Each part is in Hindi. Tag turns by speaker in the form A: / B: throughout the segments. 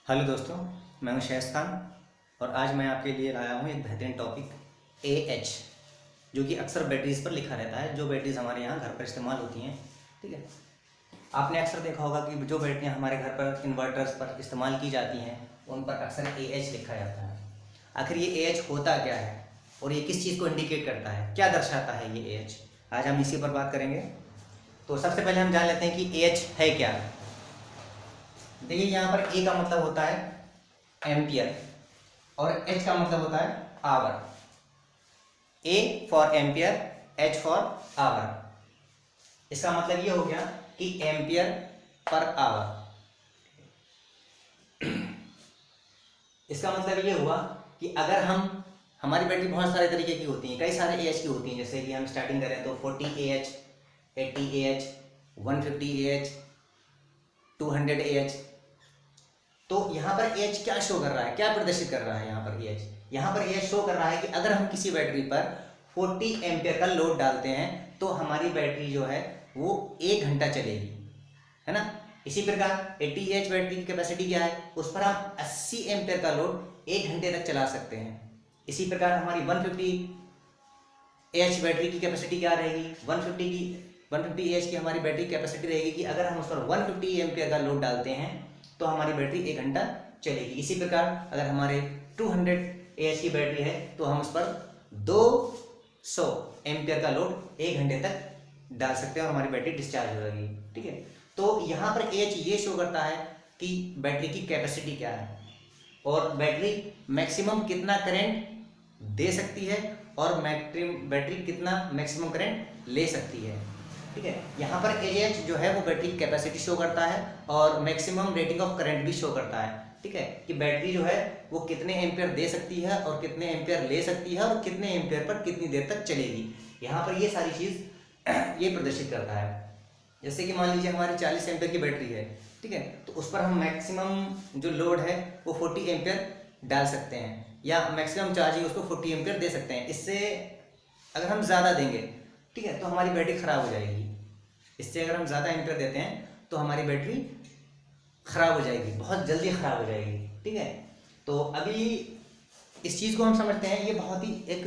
A: हेलो दोस्तों, मैं हूं शहज़ खान और आज मैं आपके लिए लाया हूं एक बेहतरीन टॉपिक AH, जो कि अक्सर बैटरीज़ पर लिखा रहता है। जो बैटरीज़ हमारे यहाँ घर पर इस्तेमाल होती हैं, ठीक है। आपने अक्सर देखा होगा कि जो बैटरियाँ हमारे घर पर इन्वर्टर्स पर इस्तेमाल की जाती हैं उन पर अक्सर AH लिखा जाता है। आखिर ये AH होता क्या है और ये किस चीज़ को इंडिकेट करता है, क्या दर्शाता है ये AH? आज हम इसी पर बात करेंगे। तो सबसे पहले हम जान लेते हैं कि AH है क्या। देखिए, यहाँ पर A का मतलब होता है एम्पियर और H का मतलब होता है hour. A for ampere, H for hour. इसका मतलब ये हो गया कि एम्पियर पर आवर। इसका मतलब ये हुआ कि अगर हमारी बैटरी बहुत सारे तरीके की होती हैं, कई सारे AH की होती हैं। जैसे कि हम स्टार्टिंग करें तो 40 AH, 80 AH, 150 AH, 200 AH। तो यहाँ पर AH क्या शो कर रहा है, क्या प्रदर्शित कर रहा है यहाँ पर AH? यहाँ पर AH शो कर रहा है कि अगर हम किसी बैटरी पर 40 एम्पियर का लोड डालते हैं तो हमारी बैटरी जो है वो 1 घंटा चलेगी, है ना। इसी प्रकार 80 AH बैटरी की कैपेसिटी क्या है, उस पर हम 80 एम्पियर का लोड 1 घंटे तक चला सकते हैं। इसी प्रकार हमारी 150 AH बैटरी की कैपेसिटी क्या रहेगी, 150 AH की हमारी बैटरी कैपेसिटी रहेगी कि अगर हम उस पर 150 एम्पियर का लोड डालते हैं तो हमारी बैटरी 1 घंटा चलेगी। इसी प्रकार अगर हमारे 200 AH की बैटरी है तो हम उस पर 200 एम्पियर का लोड 1 घंटे तक डाल सकते हैं और हमारी बैटरी डिस्चार्ज हो जाएगी, ठीक है। तो यहाँ पर AH ये शो करता है कि बैटरी की कैपेसिटी क्या है और बैटरी मैक्सिमम कितना करंट दे सकती है और बैटरी कितना मैक्सिमम करंट ले सकती है, ठीक है। यहाँ पर AH जो है वो बैटरी की कैपेसिटी शो करता है और मैक्सिमम रेटिंग ऑफ करंट भी शो करता है, ठीक है, कि बैटरी जो है वो कितने एम्पियर दे सकती है और कितने एम्पियर ले सकती है और कितने एम्पियर पर कितनी देर तक चलेगी। यहाँ पर ये सारी चीज़ ये प्रदर्शित करता है। जैसे कि मान लीजिए हमारी 40 एम्पियर की बैटरी है, ठीक है, तो उस पर हम मैक्सिमम जो लोड है वो 40 एम्पियर डाल सकते हैं या मैक्सिमम चार्जिंग उसको 40 एम्पियर दे सकते हैं। इससे अगर हम ज़्यादा देंगे, ठीक है, तो हमारी बैटरी ख़राब हो जाएगी। इससे अगर हम ज़्यादा एम्पियर देते हैं तो हमारी बैटरी ख़राब हो जाएगी, बहुत जल्दी ख़राब हो जाएगी, ठीक है। तो अभी इस चीज़ को हम समझते हैं, ये बहुत ही एक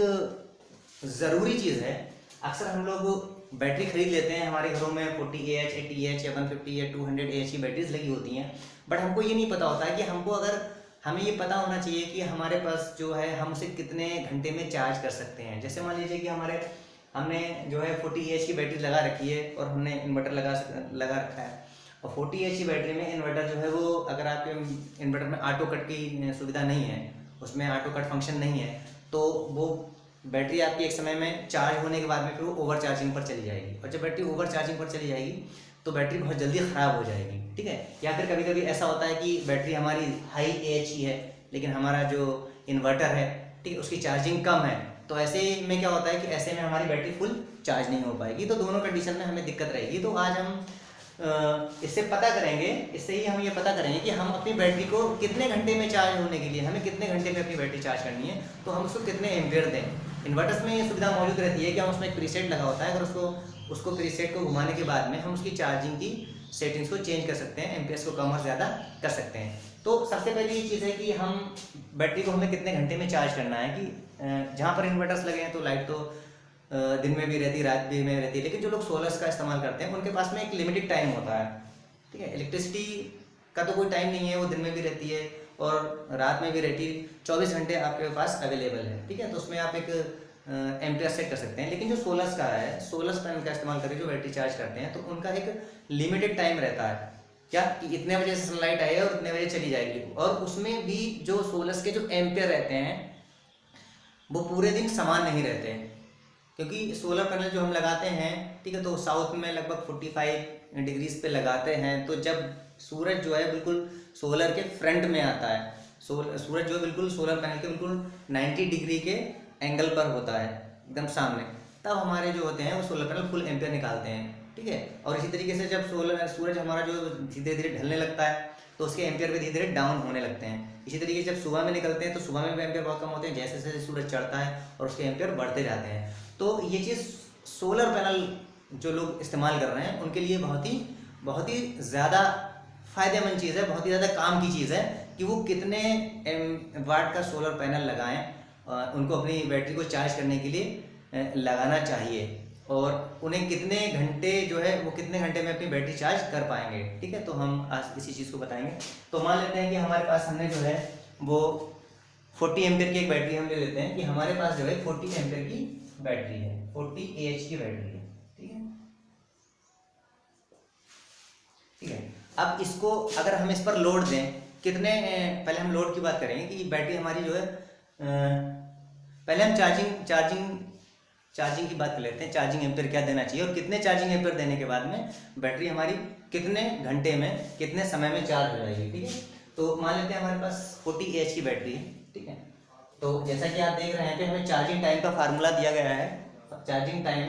A: ज़रूरी चीज़ है। अक्सर हम लोग बैटरी खरीद लेते हैं, हमारे घरों में 40 AH, 80 AH या 150 या 200 AH की बैटरीज लगी होती हैं, बट हमको ये नहीं पता होता है कि हमें ये पता होना चाहिए कि हमारे पास जो है हम उसे कितने घंटे में चार्ज कर सकते हैं। जैसे मान लीजिए कि हमने जो है 40 AH की बैटरी लगा रखी है और हमने इन्वर्टर लगा रखा है और 40 AH की बैटरी में इन्वर्टर जो है वो, अगर आपके इन्वर्टर में ऑटो कट की सुविधा नहीं है, उसमें ऑटो कट फंक्शन नहीं है, तो वो बैटरी आपकी एक समय में चार्ज होने के बाद में फिर वो ओवर चार्जिंग पर चली जाएगी और जब बैटरी ओवर चार्जिंग पर चली जाएगी तो बैटरी बहुत जल्दी ख़राब हो जाएगी, ठीक है। या फिर कभी कभी ऐसा होता है कि बैटरी हमारी हाई AH की है लेकिन हमारा जो इन्वर्टर है, ठीक है, उसकी चार्जिंग कम है, तो ऐसे में क्या होता है कि ऐसे में हमारी बैटरी फुल चार्ज नहीं हो पाएगी। तो दोनों कंडीशन में हमें दिक्कत रहेगी। तो आज हम इससे ही हम ये पता करेंगे कि हम अपनी बैटरी को कितने घंटे में चार्ज होने के लिए, हमें कितने घंटे में अपनी बैटरी चार्ज करनी है, तो हम उसको कितने एम्पियर दें। इन्वर्टर्स में ये सुविधा मौजूद रहती है कि हम उसमें एक प्रीसेट लगा होता है, अगर उसको प्रीसेट को घुमाने के बाद में हम उसकी चार्जिंग की सेटिंग्स को चेंज कर सकते हैं, एम्पियर्स को कम और ज़्यादा कर सकते हैं। तो सबसे पहले ये चीज़ है कि हम बैटरी को हमें कितने घंटे में चार्ज करना है। कि जहाँ पर इन्वर्टर्स लगे हैं तो लाइट तो दिन में भी रहती है, रात भी में रहती है, लेकिन जो लोग सोलर्स का इस्तेमाल करते हैं उनके पास में एक लिमिटेड टाइम होता है, ठीक है। इलेक्ट्रिसिटी का तो कोई टाइम नहीं है, वो दिन में भी रहती है और रात में भी रहती है, 24 घंटे आपके पास अवेलेबल है, ठीक है। तो उसमें आप एक एम्पियर सेट कर सकते हैं। लेकिन जो सोलर्स का है, सोलर्स पैनल का इस्तेमाल करके जो बैटरी चार्ज करते हैं तो उनका एक लिमिटेड टाइम रहता है, क्या कि इतने बजे से सनलाइट आई है और इतने बजे चली जाएगी। और उसमें भी जो सोलर्स के जो एम्पियर रहते हैं वो पूरे दिन समान नहीं रहते हैं, क्योंकि सोलर पैनल जो हम लगाते हैं, ठीक है, तो साउथ में लगभग 45 डिग्रीज पे लगाते हैं। तो जब सूरज जो है बिल्कुल सोलर के फ्रंट में आता है, सूरज जो है बिल्कुल सोलर पैनल के बिल्कुल 90 डिग्री के एंगल पर होता है, एकदम सामने, तब हमारे जो होते हैं वो सोलर पैनल फुल एम्पियर निकालते हैं, ठीक है। और इसी तरीके से जब सूरज हमारा जो धीरे धीरे ढलने लगता है तो उसके एम्पियर भी धीरे धीरे डाउन होने लगते हैं। इसी तरीके से जब सुबह में निकलते हैं तो सुबह में भी एम्पियर बहुत कम होते हैं, जैसे जैसे सूरज चढ़ता है और उसके एम्पियर बढ़ते जाते हैं। तो ये चीज़ सोलर पैनल जो लोग इस्तेमाल कर रहे हैं उनके लिए बहुत ही ज़्यादा फ़ायदेमंद चीज़ है, बहुत ही ज़्यादा काम की चीज़ है कि वो कितने वाट का सोलर पैनल लगाएं, उनको अपनी बैटरी को चार्ज करने के लिए लगाना चाहिए, और उन्हें कितने घंटे जो है वो कितने घंटे में अपनी बैटरी चार्ज कर पाएंगे। ठीक है, तो हम आज इसी चीज़ को बताएंगे। तो मान लेते हैं कि हमारे पास हमने जो है वो 40 एम्पियर की एक बैटरी हम ले लेते हैं कि हमारे पास जो है 40 एम्पियर की बैटरी है, 40 AH की बैटरी है। ठीक है, ठीक है। अब इसको अगर हम इस पर लोड दें कितने, पहले हम लोड की बात करेंगे कि बैटरी हमारी जो है, पहले हम चार्जिंग की बात कर लेते हैं। चार्जिंग एम्पियर क्या देना चाहिए और कितने चार्जिंग एम्पियर देने के बाद में बैटरी हमारी कितने घंटे में कितने समय में चार्ज हो जाएगी। ठीक है, तो मान लेते हैं हमारे पास 40 AH की बैटरी है। ठीक है, तो जैसा कि आप देख रहे हैं कि हमें चार्जिंग टाइम का फार्मूला दिया गया है, charging time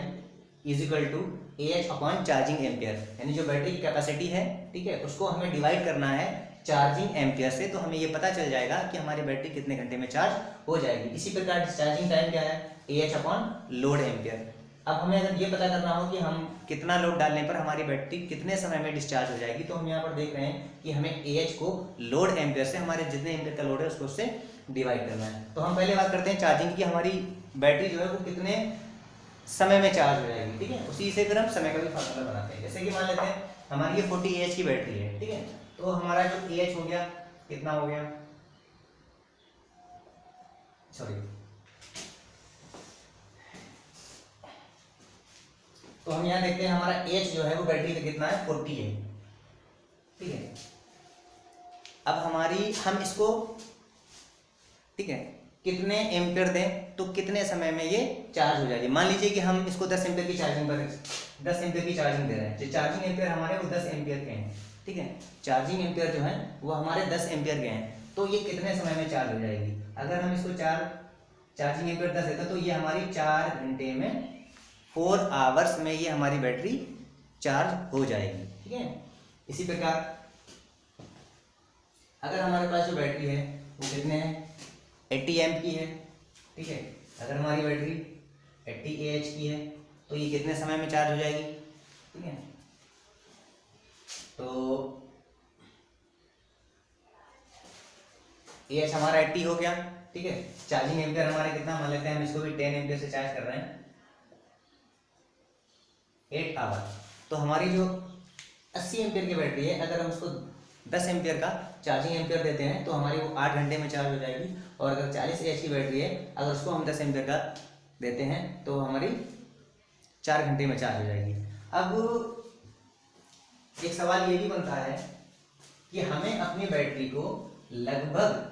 A: is equal to AH upon charging ampere, यानी जो बैटरी की कैपेसिटी है, ठीक है, उसको हमें डिवाइड करना है चार्जिंग एम्पियर से, तो हमें ये पता चल जाएगा कि हमारी बैटरी कितने घंटे में चार्ज हो जाएगी। इसी प्रकार डिस्चार्जिंग टाइम क्या है, AH अपॉन लोड एम्पियर। अब हमें अगर ये पता करना हो कि हम कितना लोड डालने पर हमारी बैटरी कितने समय में डिस्चार्ज हो जाएगी, तो हम यहाँ पर देख रहे हैं कि हमें AH को लोड एम्पियर से, हमारे जितने एम्पियर का लोड है उसको उससे डिवाइड करना है। तो हम पहले बात करते हैं चार्जिंग की, हमारी बैटरी जो है वो कितने समय में चार्ज हो जाएगी। ठीक है, उसी से फिर हम समय का भी फार्मूला बनाते हैं। जैसे कि मान लेते हैं हमारी ये 40 AH की बैटरी है। ठीक है, तो हमारा जो AH हो गया कितना हो गया, सॉरी, तो हम यहाँ देखते हैं हमारा AH जो है वो बैटरी का कितना है, 40 है। ठीक है, अब हम इसको, ठीक है, कितने एम्पियर दें तो कितने समय में ये चार्ज हो जाएगी। मान लीजिए कि हम इसको 10 एम्पियर की चार्जिंग दे रहे हैं, जो चार्जिंग एम्पियर हमारे वो 10 एम्पियर के हैं। ठीक है, चार्जिंग एम्पियर जो है वो हमारे 10 एम्पियर के हैं, तो ये कितने समय में चार्ज हो जाएगी। अगर हम इसको चार्जिंग एम्पियर 10 है तो ये हमारी 4 घंटे में, 4 आवर्स में ये हमारी बैटरी चार्ज हो जाएगी। ठीक है, इसी प्रकार अगर हमारे पास जो बैटरी है वो कितने हैं, 80 एम्प की है। ठीक है, अगर हमारी बैटरी 80 AH की है तो ये कितने समय में चार्ज हो जाएगी। ठीक है, तो AH हमारा 80 हो गया। ठीक है, चार्जिंग एम्पियर हमारा कितना, मान लेते हैं हम इसको भी 10 एम्पियर से चार्ज कर रहे हैं, 8 आवर। तो हमारी जो 80 एम्पियर की बैटरी है, अगर हम उसको 10 एम्पियर का चार्जिंग एम्पियर देते हैं तो हमारी वो 8 घंटे में चार्ज हो जाएगी। और अगर 40 AH की बैटरी है, अगर उसको हम 10 एम्पियर का देते हैं तो हमारी 4 घंटे में चार्ज हो जाएगी। अब एक सवाल ये भी बनता है कि हमें अपनी बैटरी को लगभग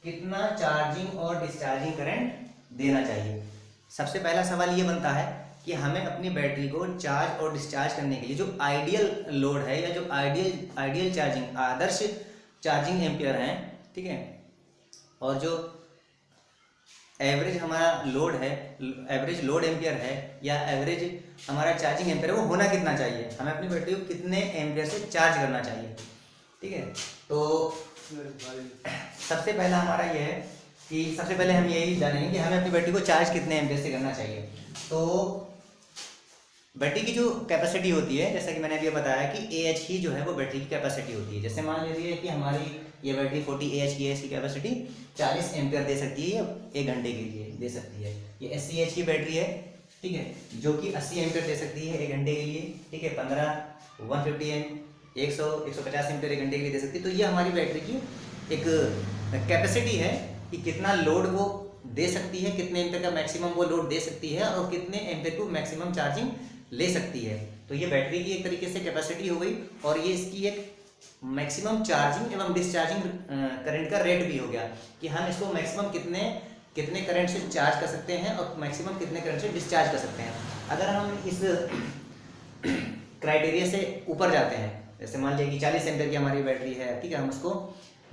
A: कितना चार्जिंग और डिस्चार्जिंग करंट देना चाहिए। सबसे पहला सवाल ये बनता है कि हमें अपनी बैटरी को चार्ज और डिस्चार्ज करने के लिए जो आइडियल लोड है या जो आइडियल चार्जिंग, आदर्श चार्जिंग एम्पियर हैं, ठीक है, और जो एवरेज हमारा लोड है, एवरेज लोड एम्पियर है या एवरेज हमारा चार्जिंग एम्पियर है, वो होना कितना चाहिए, हमें अपनी बैटरी को कितने एम्पियर से चार्ज करना चाहिए। ठीक है, तो सबसे पहला हमारा ये है कि सबसे पहले हम यही जानेंगे कि हमें अपनी बैटरी को चार्ज कितने एम्पियर से करना चाहिए। तो बैटरी की जो कैपेसिटी होती है, जैसा कि मैंने अभी बताया कि AH ही जो है वो बैटरी की कैपेसिटी होती है। जैसे मान लीजिए कि हमारी ये बैटरी 40 AH की है, इसकी कैपेसिटी 40 एम्पियर दे सकती है, 1 घंटे के लिए दे सकती है। ये 80 AH की बैटरी है, ठीक है, जो कि 80 एम्पियर दे सकती है 1 घंटे के लिए। ठीक है, 15, 150, 100, 150 एम्पियर 1 घंटे के लिए दे सकती है। तो ये हमारी बैटरी की एक कैपेसिटी है कि कितना लोड वो दे सकती है, कितने एम्पियर का मैक्सिमम वो लोड दे सकती है और कितने एम्पियर को मैक्सिमम चार्जिंग ले सकती है। तो ये बैटरी की एक तरीके से कैपेसिटी हो गई और ये इसकी एक मैक्सिमम चार्जिंग एवं डिस्चार्जिंग करंट का रेट भी हो गया कि हम इसको मैक्सिमम कितने करंट से चार्ज कर सकते हैं और मैक्सिमम कितने करंट से डिस्चार्ज कर सकते हैं। अगर हम इस क्राइटेरिया से ऊपर जाते हैं, जैसे मान लीजिए कि 40 एम्पियर की हमारी बैटरी है, ठीक है, हम उसको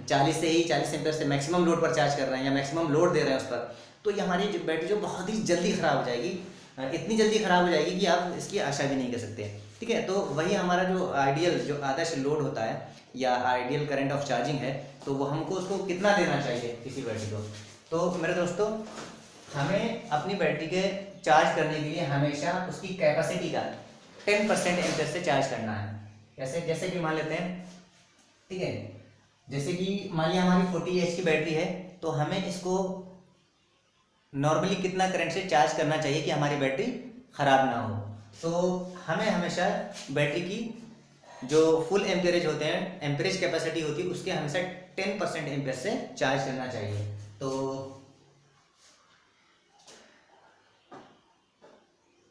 A: 40 एम्पियर से मैक्सिमम लोड पर चार्ज कर रहे हैं या मैक्सिमम लोड दे रहे हैं उस पर, तो ये हमारी बैटरी जो बहुत ही जल्दी ख़राब हो जाएगी, इतनी जल्दी ख़राब हो जाएगी कि आप इसकी आशा भी नहीं कर सकते। ठीक है, तो वही हमारा जो आइडियल, जो आदर्श लोड होता है या आइडियल करंट ऑफ चार्जिंग है, तो वो हमको उसको कितना देना चाहिए किसी बैटरी को। तो मेरे दोस्तों, हमें अपनी बैटरी के चार्ज करने के लिए हमेशा उसकी कैपेसिटी का 10% एम्पियर से चार्ज करना है। जैसे कि मान लेते हैं, ठीक है, जैसे कि मान लिया हमारी 40 एच की बैटरी है, तो हमें इसको नॉर्मली कितना करंट से चार्ज करना चाहिए कि हमारी बैटरी ख़राब ना हो। तो हमें हमेशा बैटरी की जो फुल एम्परेज होते हैं, एम्परेज कैपेसिटी होती है, उसके हमेशा 10% एम्पेयर से चार्ज करना चाहिए। तो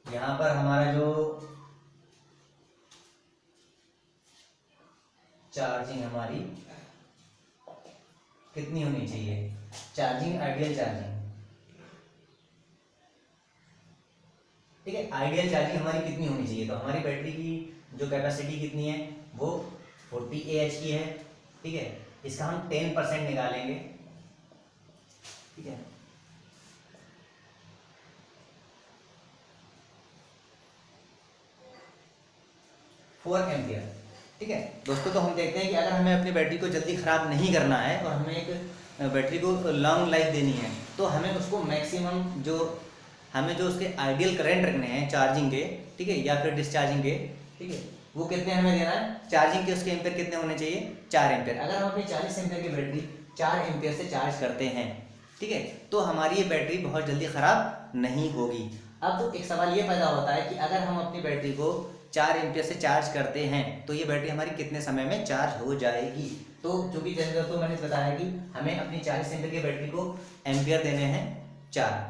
A: यहाँ पर हमारा जो चार्जिंग हमारी कितनी होनी चाहिए, चार्जिंग आइडियल चार्जिंग, ठीक है, आइडियल चार्जिंग हमारी कितनी होनी चाहिए। तो हमारी बैटरी की जो कैपेसिटी कितनी है वो 40 AH की है, ठीक है। इसका हम 10% निकालेंगे, ठीक है। फोर एम्पियर, ठीक है दोस्तों। तो हम देखते हैं कि अगर हमें अपनी बैटरी को जल्दी ख़राब नहीं करना है और हमें एक बैटरी को लॉन्ग लाइफ देनी है, तो हमें उसको मैक्सिमम हमें जो उसके आइडियल करंट रखने हैं चार्जिंग के, ठीक है, या फिर डिस्चार्जिंग के, ठीक है, वो कितने हमें देना है, चार्जिंग के उसके एम्पेयर कितने होने चाहिए, 4 एम्पेयर। अगर हम अपनी 40 एम्पेयर की बैटरी 4 एम्पेयर से चार्ज करते हैं, ठीक है, तो हमारी ये बैटरी बहुत जल्दी ख़राब नहीं होगी। अब एक सवाल ये पैदा होता है कि अगर हम अपनी बैटरी को 4 एम्पियर से चार्ज करते हैं तो ये बैटरी हमारी कितने समय में चार्ज हो जाएगी। तो जो कि जैसे दोस्तों मैंने बताया कि हमें अपनी 40 एम्पियर की बैटरी को एम्पियर देने हैं 4,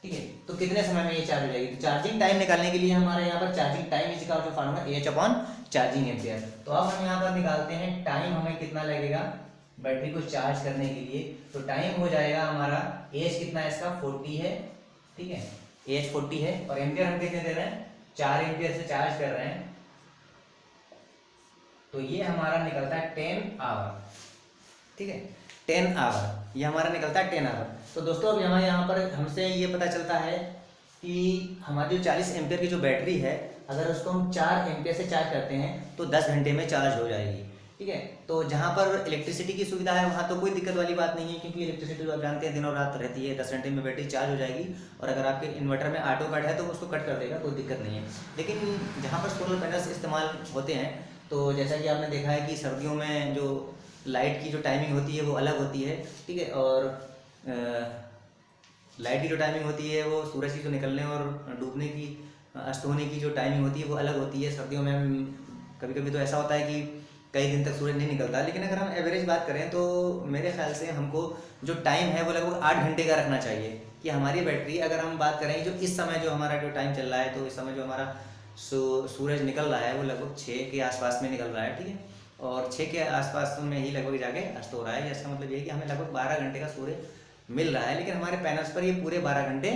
A: ठीक है, तो कितने समय में ये चार्ज हो जाएगी। तो चार्जिंग टाइम निकालने के लिए हमारे यहाँ पर चार्जिंग टाइम इज का जो formula AH upon charging ampere. तो अब हम यहाँ पर निकालते हैं टाइम हमें कितना लगेगा बैटरी को चार्ज करने के लिए। तो टाइम हो जाएगा हमारा, AH कितना है इसका 40 है, ठीक है, AH 40 है और एम्पियर हम कितने दे रहे हैं, 4 एम्पियर से चार्ज कर रहे हैं। तो ये हमारा निकलता है 10 आवर, ठीक है, 10 आवर, ये हमारा निकलता है 10 आवर। तो दोस्तों अब यहाँ पर हमसे ये पता चलता है कि हमारी जो 40 एम्पियर की जो बैटरी है, अगर उसको हम 4 एम्पियर से चार्ज करते हैं तो 10 घंटे में चार्ज हो जाएगी, ठीक है। तो जहाँ पर इलेक्ट्रिसिटी की सुविधा है वहाँ तो कोई दिक्कत वाली बात नहीं है, क्योंकि इलेक्ट्रिसिटी तो आप जानते हैं दिनों रात रहती है, 10 घंटे में बैटरी चार्ज हो जाएगी। और अगर आपके इन्वर्टर में ऑटो कट है तो उसको कट कर देगा, कोई दिक्कत नहीं है। लेकिन जहाँ पर सोलर पैनल्स इस्तेमाल होते हैं, तो जैसा कि आपने देखा है कि सर्दियों में जो लाइट की जो टाइमिंग होती है वो अलग होती है, ठीक है, और लाइट की जो टाइमिंग होती है वो सूरज की जो निकलने और डूबने की, अस्त होने की जो टाइमिंग होती है वो अलग होती है। सर्दियों में कभी कभी तो ऐसा होता है कि कई दिन तक सूरज नहीं निकलता, लेकिन अगर हम एवरेज बात करें तो मेरे ख्याल से हमको जो टाइम है वो लगभग 8 घंटे का रखना चाहिए कि हमारी बैटरी, अगर हम बात करें जो इस समय जो हमारा जो टाइम चल रहा है, तो इस समय जो हमारा सूरज निकल रहा है वो लगभग 6 के आसपास में निकल रहा है, ठीक है, और 6 के आसपास में ही लगभग जाके अस्त हो रहा है। इसका मतलब ये है कि हमें लगभग 12 घंटे का सूर्य मिल रहा है, लेकिन हमारे पैनल्स पर ये पूरे 12 घंटे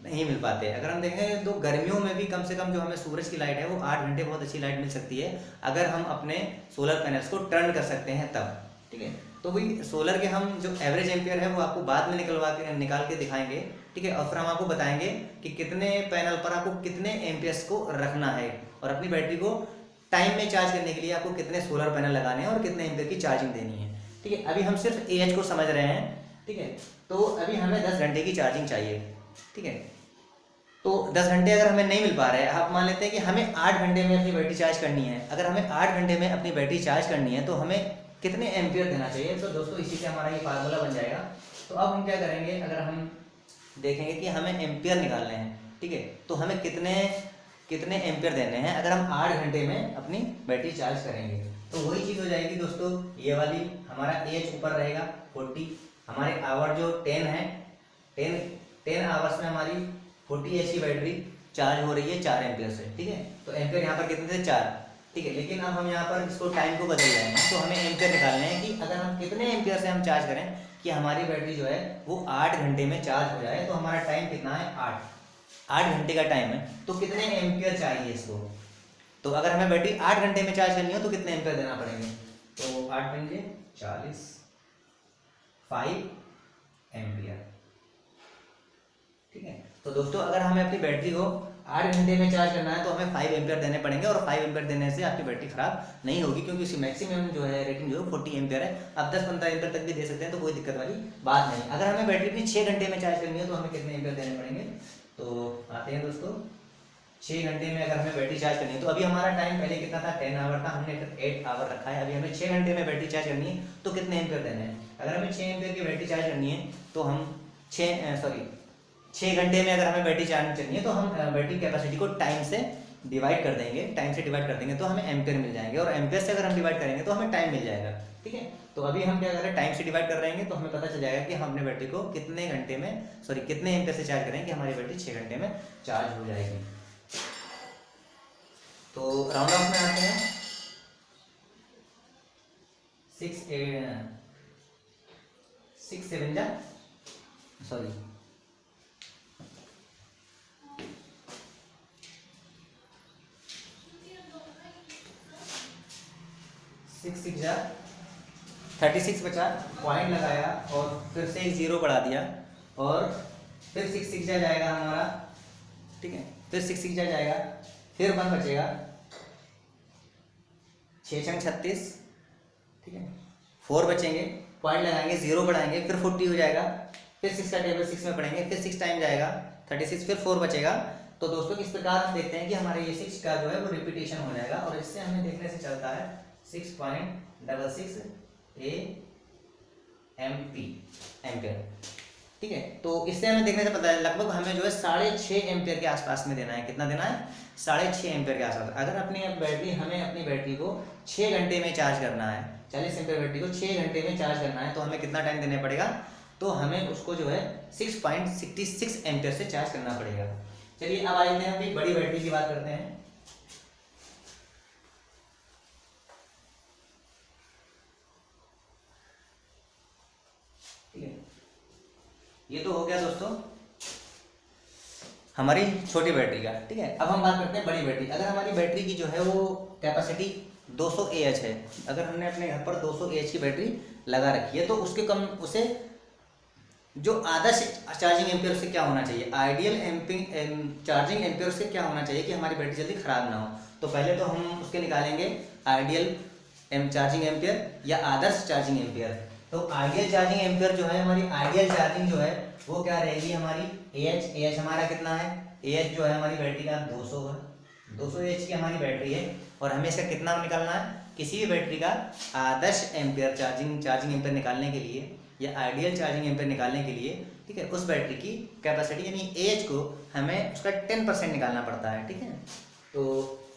A: नहीं मिल पाते। अगर हम देखें तो गर्मियों में भी कम से कम जो हमें सूरज की लाइट है वो 8 घंटे बहुत अच्छी लाइट मिल सकती है, अगर हम अपने सोलर पैनल्स को टर्न कर सकते हैं तब, ठीक है। तो वही सोलर के हम जो एवरेज एम्पियर है वो आपको बाद में निकाल के दिखाएंगे, ठीक है, और फिर हम आपको बताएंगे कि कितने पैनल पर आपको कितने एम्पियर्स को रखना है और अपनी बैटरी को टाइम में चार्ज करने के लिए आपको कितने सोलर पैनल लगाने हैं और कितने एम्पियर की चार्जिंग देनी है, ठीक है। अभी हम सिर्फ AH को समझ रहे हैं, ठीक है। तो अभी हमें 10 घंटे की चार्जिंग चाहिए, ठीक है। तो 10 घंटे अगर हमें नहीं मिल पा रहे हैं, आप मान लेते हैं कि हमें 8 घंटे में अपनी बैटरी चार्ज करनी है। अगर हमें 8 घंटे में अपनी बैटरी चार्ज करनी है तो हमें कितने एम्पियर देना चाहिए। तो दोस्तों इसी से हमारा ये फार्मूला बन जाएगा। तो अब हम क्या करेंगे, अगर हम देखेंगे कि हमें एम्पियर निकालने हैं, ठीक है, तो हमें कितने एम्पियर देने हैं अगर हम 8 घंटे में अपनी बैटरी चार्ज करेंगे। तो वही चीज़ हो जाएगी दोस्तों, ये वाली हमारा AH ऊपर रहेगा 40, हमारे आवर जो 10 है, 10 आवर्स में हमारी 40 AH की बैटरी चार्ज हो रही है 4 एम्पियर से, ठीक है। तो एम्पियर यहाँ पर कितने थे, 4, ठीक है। लेकिन अब हम यहाँ पर इसको टाइम को बदल रहे हैं, तो हमें एम्पियर निकालने हैं कि अगर हम कितने एम्पियर से हम चार्ज करें कि हमारी बैटरी जो है वो 8 घंटे में चार्ज हो जाए। तो हमारा टाइम कितना है, 8 घंटे का टाइम है, तो कितने एम्पियर चाहिए इसको। तो अगर हमें बैटरी 8 घंटे में चार्ज करनी हो तो कितने एम्पियर देना पड़ेंगे। तो 8 घंटे 40, 5 एम्पियर, ठीक है। तो दोस्तों अगर हमें अपनी बैटरी को 8 घंटे में चार्ज करना है तो हमें 5 एम्पियर देने पड़ेंगे, और 5 एम्पियर देने से आपकी बैटरी खराब नहीं होगी, क्योंकि उसकी मैक्सिमम जो है रेटिंग जो है 40 एम्पियर है। आप 10-15 एम्पियर तक भी दे सकते हैं, तो कोई दिक्कत वाली बात नहीं। अगर हमें बैटरी अपनी 6 घंटे में चार्ज करनी है तो हमें कितने एम्पियर देने पड़ेंगे। तो आते हैं दोस्तों, 6 घंटे में अगर हमें बैटरी चार्ज करनी है, तो अभी हमारा टाइम पहले कितना था, 10 आवर था, हमने 8 आवर रखा है। अभी हमें 6 घंटे में बैटरी चार्ज करनी है, तो कितने एम्पियर देने हैं? अगर हमें 6 एम्पियर की बैटरी चार्ज करनी है तो हम 6 घंटे में अगर हमें बैटरी चार्ज करनी है तो हम बैटरी कैपेसिटी को टाइम से डिवाइड कर देंगे, टाइम से डिवाइड कर देंगे तो हमें एम्पियर मिल जाएंगे, और एम्पियर से अगर हम डिवाइड करेंगे तो हमें टाइम मिल जाएगा। ठीक है, तो अभी हम क्या कर रहे हैं, टाइम से डिवाइड कर रहेंगे तो हमें पता चल जाएगा कि हमने बैटरी को कितने घंटे में कितने एम्पियर से चार्ज करेंगे, हमारी बैटरी 6 घंटे में चार्ज हो जाएगी। तो राउंड ऑफ में आते हैं, 6 7 जा 6 6 जा 36 बचा, पॉइंट लगाया और फिर से एक 0 बढ़ा दिया, और फिर 6 6 जा जाएगा हमारा। ठीक है, फिर 6 6 जा जाएगा, फिर 1 बचेगा, 6 छंग 36। ठीक है, 4 बचेंगे, पॉइंट लगाएंगे, 0 बढ़ाएंगे, फिर 40 हो जाएगा, फिर 6 का टेबल 6 में पढ़ेंगे, फिर 6 टाइम जाएगा 36, फिर 4 बचेगा। तो दोस्तों इस प्रकार हम देखते हैं कि हमारे ये 6 का जो है वो रिपीटेशन हो जाएगा, और इससे हमें देखने से चलता है 6.66 एम्पियर। ठीक है, तो इससे हमें देखने से पता है लगभग हमें जो है 6.5 एम्पियर के आसपास में देना है। कितना देना है? 6.5 एम्पियर के आसपास। अगर हमें अपनी बैटरी को 6 घंटे में चार्ज करना है, 40 एम्पियर बैटरी को 6 घंटे में चार्ज करना है, तो हमें कितना टाइम देना पड़ेगा? तो हमें उसको जो है 6.66 एम्पियर से चार्ज करना पड़ेगा। चलिए अब आते हैं अपनी बड़ी बैटरी की बात करते हैं। ठीक है, ये तो हो गया दोस्तों हमारी छोटी बैटरी का। ठीक है, अब हम बात करते हैं बड़ी बैटरी। अगर हमारी बैटरी की जो है वो कैपेसिटी 200 AH है, अगर हमने अपने घर पर 200 AH की बैटरी लगा रखी है, तो उसे जो आदर्श चार्जिंग एम्पियर उससे क्या होना चाहिए, आइडियल चार्जिंग एम्पियर उससे क्या होना चाहिए कि हमारी बैटरी जल्दी खराब ना हो। तो पहले तो हम उसके निकालेंगे आइडियल चार्जिंग एम्पियर या आदर्श चार्जिंग एम्पियर। तो आइडियल चार्जिंग एम्पियर जो है, हमारी आइडियल चार्जिंग जो है वो क्या रहेगी हमारी, AH हमारा कितना है, AH जो है हमारी बैटरी का 200 है, 200 AH की हमारी बैटरी है, और हमें इसका कितना निकालना है, किसी भी बैटरी का आदर्श एम्पियर चार्जिंग एम्पियर निकालने के लिए या आइडियल चार्जिंग एम्पियर निकालने के लिए, ठीक है, उस बैटरी की कैपेसिटी यानी AH को हमें उसका 10% निकालना पड़ता है। ठीक है, तो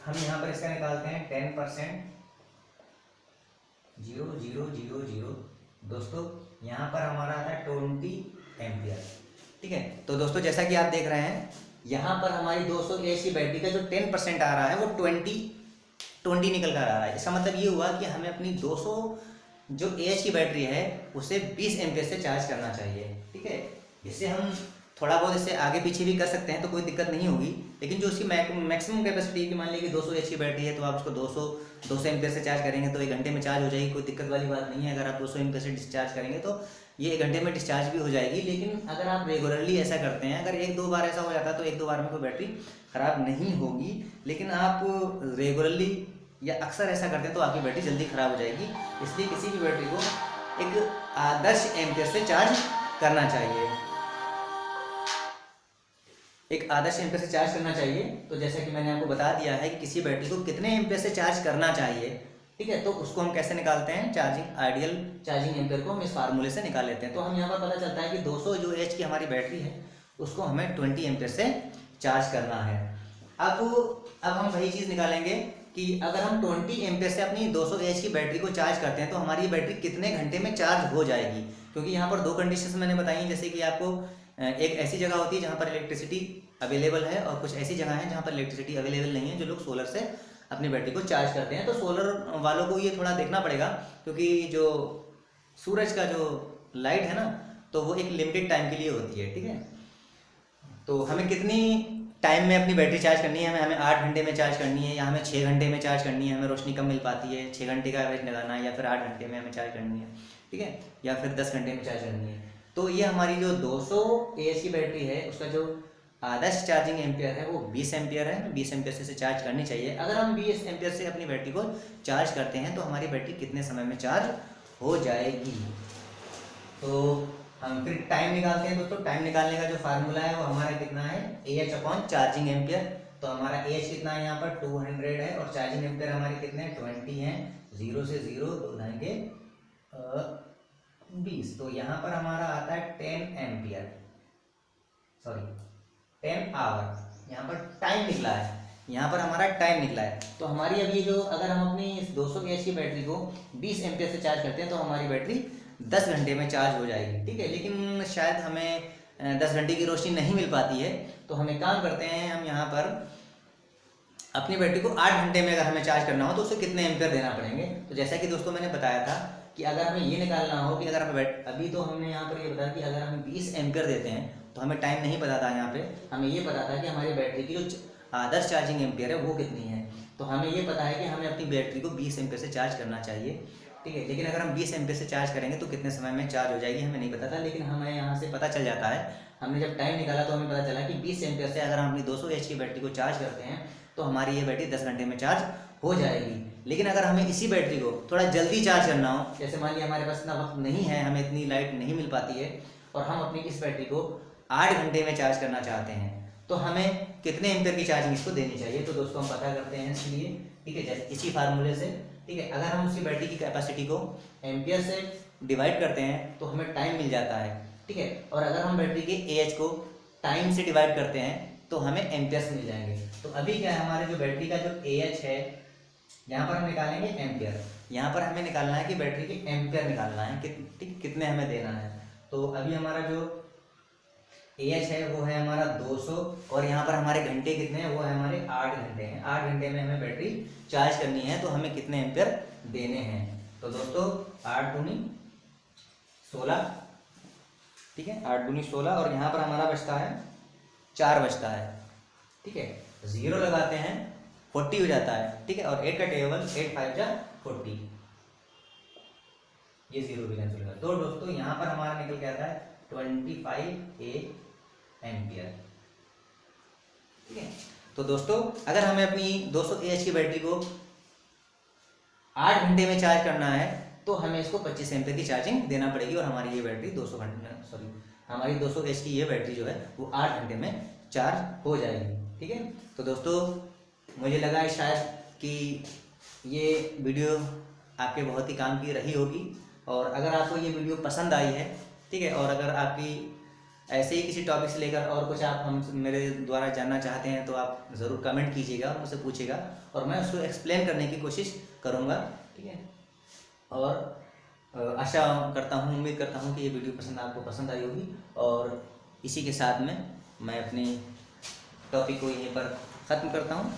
A: हम यहाँ पर इसका निकालते हैं 10%, 0.000। दोस्तों यहाँ पर हमारा आता है 20 एम्पियर। ठीक है, तो दोस्तों जैसा कि आप देख रहे हैं यहाँ पर हमारी 200 AH की बैटरी का जो 10% आ रहा है वो 20 निकल कर आ रहा है। इसका मतलब ये हुआ कि हमें अपनी 200 जो AH की बैटरी है उसे 20 एम्पियर से चार्ज करना चाहिए। ठीक है, इससे हम थोड़ा बहुत इससे आगे पीछे भी कर सकते हैं तो कोई दिक्कत नहीं होगी, लेकिन जो उसकी मैक्सिमम कैपेसिटी की मान लीजिए कि 200 AH की बैटरी है, तो आप उसको 200 एम्पियर से चार्ज करेंगे तो 1 घंटे में चार्ज हो जाएगी, कोई दिक्कत वाली बात नहीं है। अगर आप 200 एम्पियर से डिस्चार्ज करेंगे तो ये 1 घंटे में डिस्चार्ज भी हो जाएगी। लेकिन अगर आप रेगुलरली ऐसा करते हैं, अगर 1-2 बार ऐसा हो जाता है तो 1-2 बार में कोई बैटरी ख़राब नहीं होगी, लेकिन आप रेगुलरली या अक्सर ऐसा करते हैं तो आपकी बैटरी जल्दी ख़राब हो जाएगी। इसलिए किसी भी बैटरी को एक आदर्श एम्पियर से चार्ज करना चाहिए, एक आदर्श एम्पियर से चार्ज करना चाहिए। तो जैसा कि मैंने आपको बता दिया है कि किसी बैटरी को कितने एम्पियर से चार्ज करना चाहिए। ठीक है, तो उसको हम कैसे निकालते हैं, आइडियल चार्जिंग एम्पियर को हम इस फार्मूले से निकाल लेते हैं। तो हम यहाँ पर पता चलता है कि 200 जो AH की हमारी बैटरी है उसको हमें 20 एम्पियर से चार्ज करना है। अब हम वही चीज़ निकालेंगे कि अगर हम 20 एम्पियर से अपनी 200 AH की बैटरी को चार्ज करते हैं तो हमारी बैटरी कितने घंटे में चार्ज हो जाएगी। क्योंकि यहाँ पर 2 कंडीशंस मैंने बताई, जैसे कि आपको एक ऐसी जगह होती है जहाँ पर इलेक्ट्रिसिटी अवेलेबल है और कुछ ऐसी जगह है जहाँ पर इलेक्ट्रिसिटी अवेलेबल नहीं है, जो लोग सोलर से अपनी बैटरी को चार्ज करते हैं। तो सोलर वालों को ये थोड़ा देखना पड़ेगा, क्योंकि जो सूरज का जो लाइट है ना, तो वो एक लिमिटेड टाइम के लिए होती है। ठीक है, तो हमें कितनी टाइम में अपनी बैटरी चार्ज करनी है, हमें 8 घंटे में चार्ज करनी है या हमें 6 घंटे में चार्ज करनी है, हमें रोशनी कम मिल पाती है, 6 घंटे का एवरेज लगाना है, या फिर 8 घंटे में हमें चार्ज करनी है। ठीक है, या फिर 10 घंटे में चार्ज करनी है। तो ये हमारी जो 200 AH की बैटरी है उसका जो आदर्श चार्जिंग एम्पियर है वो 20 एम्पियर है, 20 एम्पियर से चार्ज करनी चाहिए। अगर हम 20 एम्पियर से अपनी बैटरी को चार्ज करते हैं तो हमारी बैटरी कितने समय में चार्ज हो जाएगी। तो हम फिर टाइम निकालते हैं दोस्तों। टाइम निकालने का जो फार्मूला है वो हमारा कितना है, AH अपॉन चार्जिंग एम्पियर। तो हमारा एच कितना है यहाँ पर 200 है और चार्जिंग एम्पियर हमारे कितने हैं 20 हैं। 0 से 0 2 जाएंगे 20, तो यहाँ पर हमारा आता है 10 एम्पियर, सॉरी 10 आवर। यहाँ पर टाइम निकला है, यहाँ पर हमारा टाइम निकला है। तो हमारी अब ये जो अगर हम अपनी इस 200 एच की बैटरी को 20 एम्पियर से चार्ज करते हैं तो हमारी बैटरी 10 घंटे में चार्ज हो जाएगी, ठीक है। लेकिन शायद हमें 10 घंटे की रोशनी नहीं मिल पाती है, तो हम एक काम करते हैं, हम यहाँ पर अपनी बैटरी को 8 घंटे में अगर हमें चार्ज करना हो तो उसे कितने एम्पियर देना पड़ेंगे। तो जैसा कि दोस्तों मैंने बताया था कि अगर हमें ये निकालना हो कि अगर हमें अभी तो हमने यहाँ पर ये बताया कि अगर हम 20 एम्पियर देते हैं तो हमें टाइम नहीं पता था, यहाँ पे हमें ये पता था कि हमारी बैटरी की जो आदर्श चार्जिंग एम्पियर है वो कितनी है। तो हमें ये पता है कि हमें अपनी बैटरी को 20 एम्पियर से चार्ज करना चाहिए, ठीक है। लेकिन अगर हम 20 एम्पियर से चार्ज करेंगे तो कितने समय में चार्ज हो जाएगी हमें नहीं पता था, लेकिन हमें यहाँ से पता चल जाता है। हमने जब टाइम निकाला तो हमें पता चला कि 20 एम्पियर से अगर हम अपनी 200 एच की बैटरी को चार्ज करते हैं तो हमारी ये बैटरी 10 घंटे में चार्ज हो जाएगी। लेकिन अगर हमें इसी बैटरी को थोड़ा जल्दी चार्ज करना हो, जैसे मान लिया हमारे पास इतना वक्त नहीं है, हमें इतनी लाइट नहीं मिल पाती है और हम अपनी इस बैटरी को 8 घंटे में चार्ज करना चाहते हैं, तो हमें कितने एम्पियर की चार्जिंग इसको देनी चाहिए। तो दोस्तों हम पता करते हैं इसके लिए, ठीक है, जैसे इसी फार्मूले से, ठीक है। अगर हम उसकी बैटरी की कैपेसिटी को एम्पियर से डिवाइड करते हैं तो हमें टाइम मिल जाता है, ठीक है। और अगर हम बैटरी के एएच को टाइम से डिवाइड करते हैं तो हमें एम्पियर्स मिल जाएंगे। तो अभी क्या है, हमारे जो बैटरी का जो एएच है यहाँ पर हम निकालेंगे एम्पियर, यहाँ पर हमें निकालना है कि बैटरी के एम्पियर निकालना है, कितने हमें देना है। तो अभी हमारा जो एएच है वो है हमारा 200 और यहाँ पर हमारे घंटे कितने हैं, वो है हमारे 8 घंटे हैं। 8 घंटे में हमें बैटरी चार्ज करनी है, तो हमें कितने एम्पियर देने हैं। तो दोस्तों 8 दूनी 16, ठीक है, 8 दूनी 16 और यहाँ पर हमारा बचता है 4 बचता है, ठीक है। 0 लगाते हैं 40 हो जाता है, ठीक है। और 8 का टेबल 8 5 जा 40, ये 0 भी कैंसिल कर। तो दोस्तों यहाँ पर हमारा निकल के आता है 25 एम्पियर, ठीक है। तो दोस्तों अगर हमें अपनी 200 एएच की बैटरी को 8 घंटे में चार्ज करना है तो हमें इसको 25 एम्पियर की चार्जिंग देना पड़ेगी और हमारी ये बैटरी 200 एच की ये बैटरी जो है वो 8 घंटे में चार्ज हो जाएगी, ठीक है। तो दोस्तों मुझे लगा शायद कि ये वीडियो आपके बहुत ही काम की रही होगी, और अगर आपको ये वीडियो पसंद आई है, ठीक है, और अगर आपकी ऐसे ही किसी टॉपिक से लेकर और कुछ आप हम मेरे द्वारा जानना चाहते हैं तो आप ज़रूर कमेंट कीजिएगा और मुझसे पूछिएगा और मैं उसको एक्सप्लेन करने की कोशिश करूँगा, ठीक है। और आशा करता हूँ, उम्मीद करता हूँ कि ये वीडियो आपको पसंद आई होगी। और इसी के साथ में मैं अपनी टॉपिक को यहीं पर ख़त्म करता हूँ।